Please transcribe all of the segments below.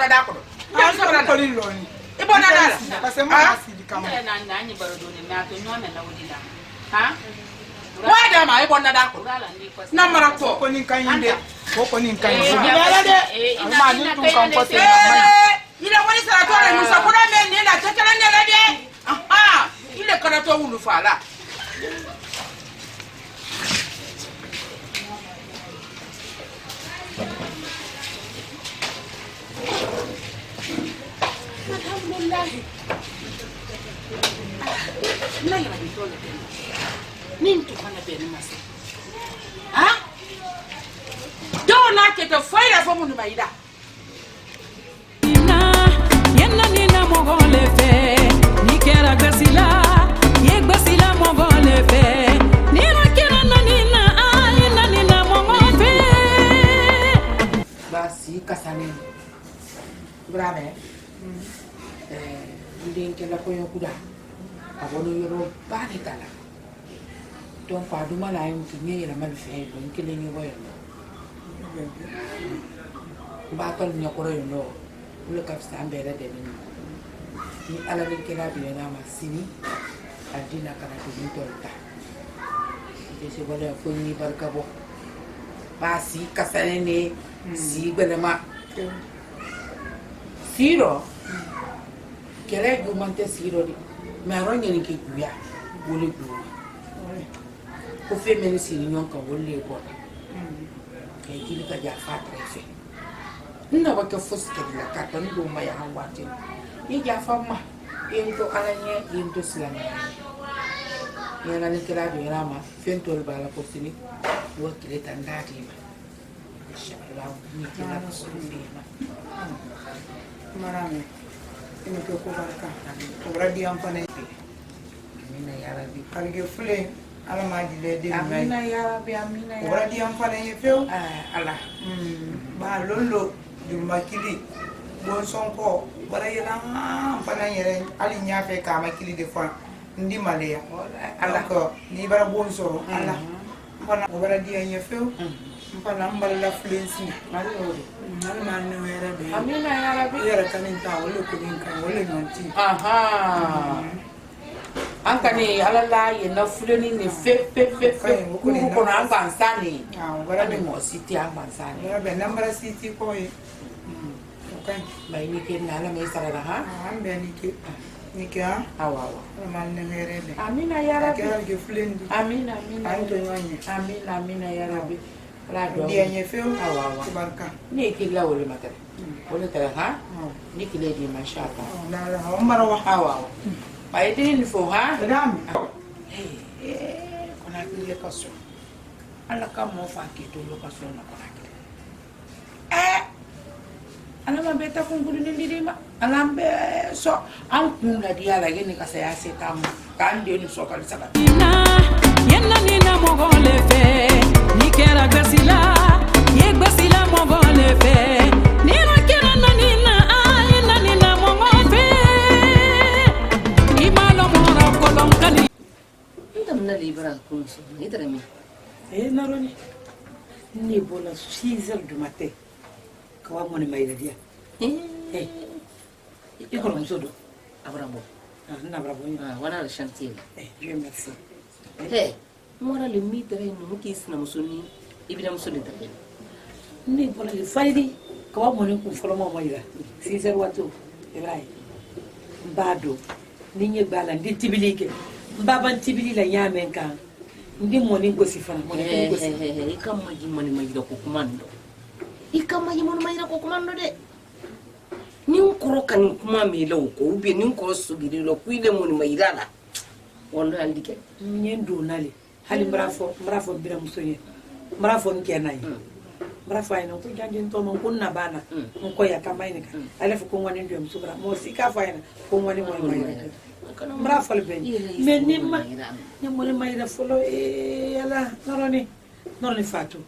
bona da ko ko ni loni e bona da parce que moi si di kama na ni baro ni na to nyona na wudila ha wa da ma e bona da ko na mara to ko ni kan yinde ko ni kan yinde ala de ma ni tun kan ko te ila wani sara to re musa ko na me ni na tekela ne la de aha ile kana to wulu fala alhamdulillah na ya bi to le nin to kana be ni masa ha do na ke to faira fo mun mai da yenna ni na mo gole fe ni kera gasila ye gasila mo gole fe ni na kera na ni na yenna ni na mo gole fe basi kasane brave ndin ke la ko yokuda abono yoro bani tala donc pa duma la yim ki ni la mal fe don ke le ni woyo ba tol ni ko royo no le kaf sa mbere de ni ala ni ke la bi na ma sini adina kana ko ni tolta ke se wala ko ni barka bo basi kasane ne si gbelema siro kere gumante siro di me aronye ni ke guya wole guya ko fe men siri nyon ka wole ko ke kili ka ja fa trefe nna ba ke fos ke la ka tan do ma ya hawate ni ja fa ma into alanye into silama ya na ni kira bi rama fentol bala ko sini wo kile tandati ma inshallah ni kila ko sini ma marame ina ko baraka obradi ampane amina ya rabbi alge fule ala maji le de amina ya rabbi amina ya obradi ampane yefeu ala ba lolo du makili bon sonko bara yela ampane yere ali nyafe ka makili de fois ndi malaya ala ko ni bara bon so ala bana obradi yefeu mpana mballa fluency malo nalma no era be amina ya rabbi yara kanin ta wala ko din kan wala nonti aha ankani alala ye na fuleni ne fe ko na bansani wala be mo city bansani wala be number city ko e okay bai ni ke na la me sara ha ambe ni ke awa man ne mere be amina ya rabbi ke fuleni amina anto nyanye amina ya rabbi la do dia nyefeu awa barka ni kila wole matare wole tara ha ni kile di mashaka la umara wa awa ba idin fo ha dam kona kile kaso ala ka mo fa ki to lo kaso na kona kile ala ma beta kungulu ni dirima ala be so an kun la dia la geni ka saya se tam kan de ni so ka sala yenna ni na mo gole fe ni kera gasila ye gasila mo gole fe ni na kera na ni na yenna ni na mo gole fe imalo mo ra kolon kali ndam na libra ko so idra mi naroni ni bola 6h du matin kawa mo ni mai dia ikolo msodo abramo na bravo wana chantier Dieu merci mora le mitre no kis na musuni ibina musuni tabe ni bola le faidi kawa mo ni ku folo mo mai 6h watu ibrahim bado ni nye bala ndi tibilike mbaba tibili la nyame kan ndi mo ni gosi fana mo ni gosi ikama jimani majira ko komando ikama jimani majira ko komando de nin koro kan kuma me law ko ubi nin ko sugiri lo kuile mo ni majira la wondo aldike nyendo nale hali mrafo bira musonye mrafo nkenai mrafo ina ko janje ntono kunna bana ko ya kama ina alafu ko ngwani ndio msubra mo sika fa ina ko ngwani mo majira mrafo ben mais ni mo ni majira folo ala noroni fatu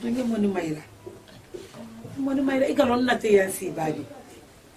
to ni mo ni majira ikalon na te yansi baji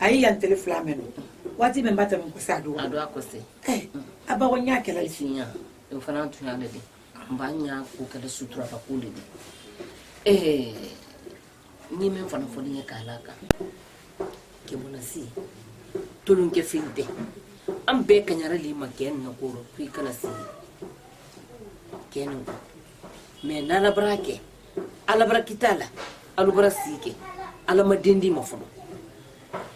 ayi yan tele flameno wati be mbata mo ko sadu ado akose aba wonya kala sinya o fana tu na de mbanya ko kada sutura fa kule ni men fana fo ni kalaka ke bonasi tolun ke filde am be kanyara li maken na koro kui kana si kenu me nala brake ala brakitala alu brasike ala madendi mafono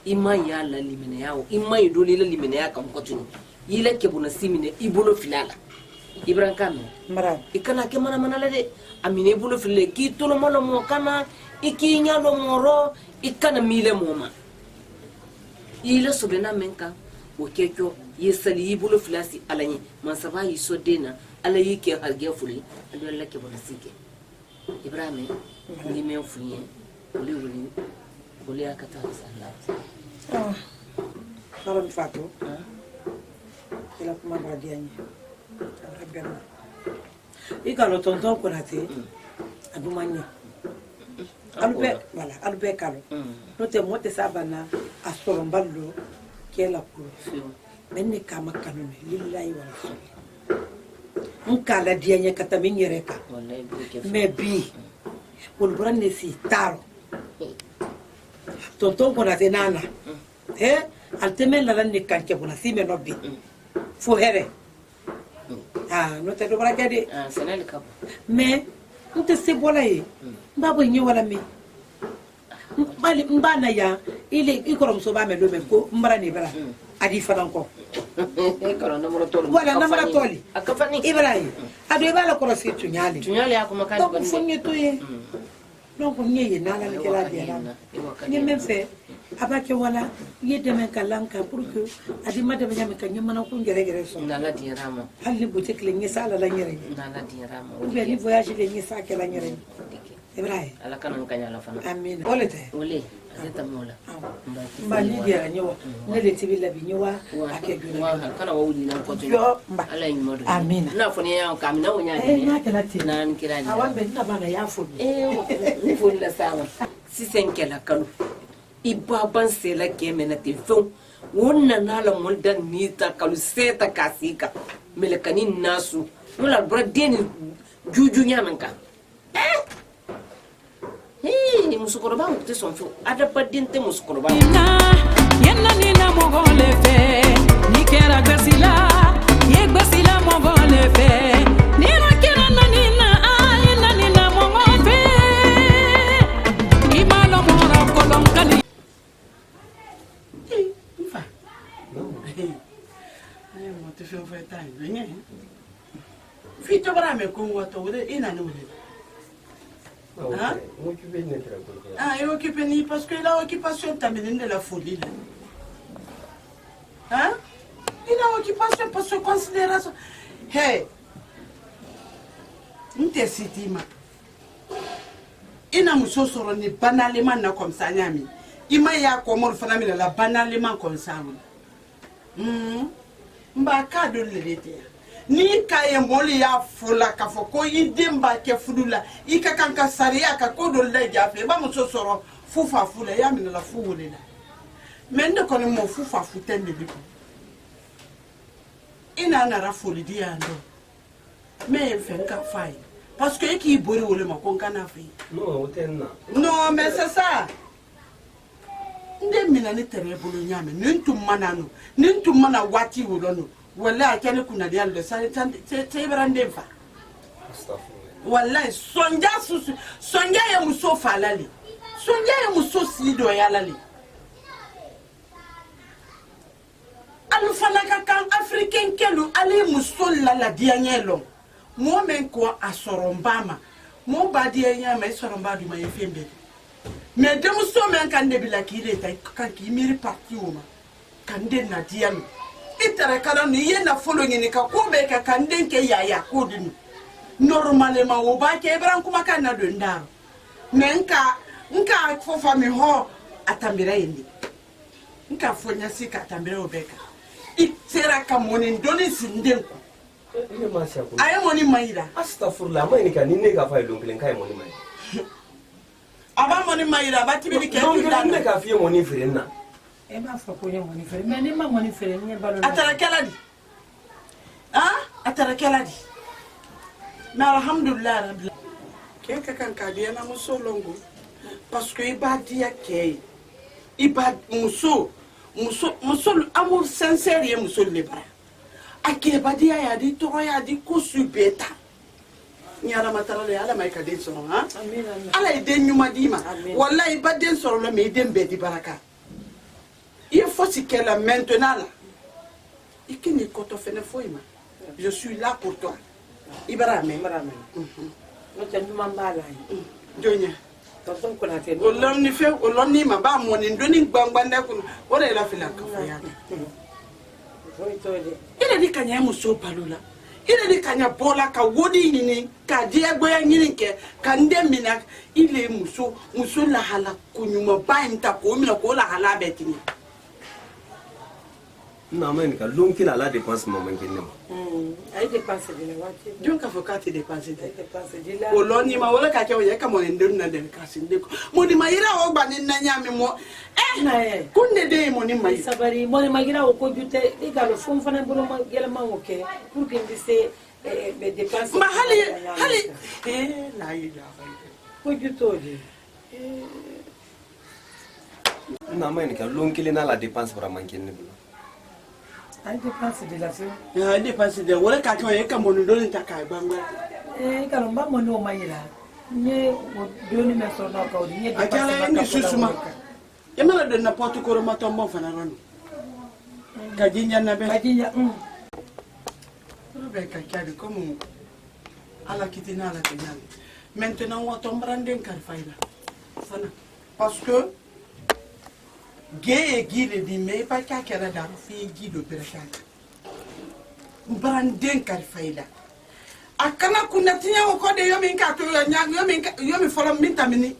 ima ya la limene yawo ima idoli la limene ya kam kotunu yile ke bonasi mine ibolo filala ibran kanu mara ikana ke mana mana la de amine ibolo file ki tolo molo mo kana iki nyalo moro ikana mile moma yile sobena menka o kekyo yesali ibolo filasi alani mansaba yiso dena ala yike harge fuli adalla ke bonasike ibrahim ni men fuye oli akata sallallahu salam fatou ila kuma ba dianye rabena ikalo tonton konate adumanye albe kalo note mote sabana asoromballo kela kuro menne kama kanone lillahi wa rasul nkala dianye kata minyereka me bi wol brande si taro tonton konate nana alteme la ne kanke bona si me nobbi fo here no te do bragade senel kabo mais nte se bola yi mbabo nyi wala mi mbali mbana ya ile ikorom so ba me do me ko mbara ni bra adi fadan ko kala namara toli wala namara toli akafani ibrahim ado e bala ko si tunyali akuma kan ko fonye to ye donc nye nala ni kala dia ni même fait abake wala yedeme kalanka pour que adi madame nyame kan nyama ko ngere gere so nala dirama halli boutique le nyesa la nyere nala dirama ou bien ni voyage le nyesa ke la nyere ibrahim ala kanan kanyala fana amin olete ole azeta mola mbani dia nyowa nele tibila binyowa wa kana wawuli na ko to ala yimodo amin na foni ya kam na wonya na kala ti na nkira ni awambe na bana ya foni ni foni la sawa si senkela kanu ibaban sela kemena te fon wonna nala moldan nita kalu seta kasika melekani nasu wala bradeni juju nyamanka musukoroba ngute sonfo ada padinte musukoroba yenna nina mogole fe nikera gasila ye gasila mogole fe nina kera nina yenna nina mogole fe imalo mora kolon kali Mfa. Ai mo te fio fa tai, venye. Fito bara me ko wato wede ina ne wede. Hein? Ah, il est occupé ni parce que la occupation terminée de la folie là. Hein? Il a occupation parce que considération. Hey. Nte sitima. Ina muso soro ni banalement na comme ça nyami. Ima ya ko mor fana mi la banalement comme ça. Mba ka do lelete. Ni kaye moli ya fula ka fo ko yidimba ke fudula ika kanka sariya ka ko do le jafe ba muso soro fufa fula ya min la fuwule la mende ko ni mo fufa futende bi ina na ra fuli di ando me fenka fai parce que ki bori wole ma ko kana fai no tenna no mais c'est ça nde mina ni tere bolo nyame nintum mana wati wolono wallahi kene kuna dial de sai brande fa wallahi sonja ya muso falali sonja ya muso sido ya lali alu fana kan africain kelu ali muso la dianyelo mo men ko asorombama mo badia nyama isoromba du mai fembe mais de muso men kan debila kire tay kan ki miri parti uma kan de na dianu itara kana ni yena folo ni ka ko be ka kanden ke yaya ko dinu normalement wo ba ke bran kuma kan na do ndaro menka nka fofa mi ho atambira yindi nka fonya sika atambira obeka itera ka moni ndoni sindenko aye moni mayira astaghfirullah mai ka ni ne ka fa don kilen kai moni mai aba moni mayira ba tibili ke ne ka fiye moni firenna e ma fa ko yo moni fere mais ni ma moni fere ni balo atara keladi atara keladi na alhamdulillah rabbil ke ka kan ka dia na muso longo parce que ibadi ya ke iba muso amour sincère ye muso le bara akebadiya ya di toro ya di kusu beta nyara matara le ala mai ka den soro ha amin ala iden nyuma di ma wallahi ba den soro le me iden be di baraka il faut si qu'elle maintenant là ikini koto fene foima je suis là pour toi ibarame no tandu mambala jonya tonton ko na te olon ni fe olon ni ma ba mo ni ndoni gbangba na ko ora ila fila ka fo ya ile di kanya muso palula ile di kanya bola ka wodi ni ka di egbo ya nyini nke ka ndemina ile muso la hala kunyuma ba nta ko mi ko la hala betini na mais ka lonki la dépense maman kinne ay dépense de la wati donc avocat dépense de la oloni ma wala ka ke o ye ka mo ndon na de ka sinde ko mo di mayira o gba ni na nyame mo kunde de mo ni mai sabari mo ni magira o ko jute e ga lo fon fana bolo ma gela ma o ke pour que ndise be dépense ma hali la ida ko jutoje na mais ka lonki na la dépense vraiment kinne ay dépense de la fe ya dépense de wala ka ke ka mo ndon ta ka bangwa ka lo ba mo no mayira ne o doni me so na ka o ni dépense akala ni susuma yamala de n'importe quoi ma tombe fana ron kajinya na be kajinya be ka kadi comme ala kitina ala kenyal maintenant wa tombrande kar fayda fana parce que gay guide di me pa ka kera da fi guide operation branden kar fayda akana kunatinya ko de yomi ka to yomi folo mintamini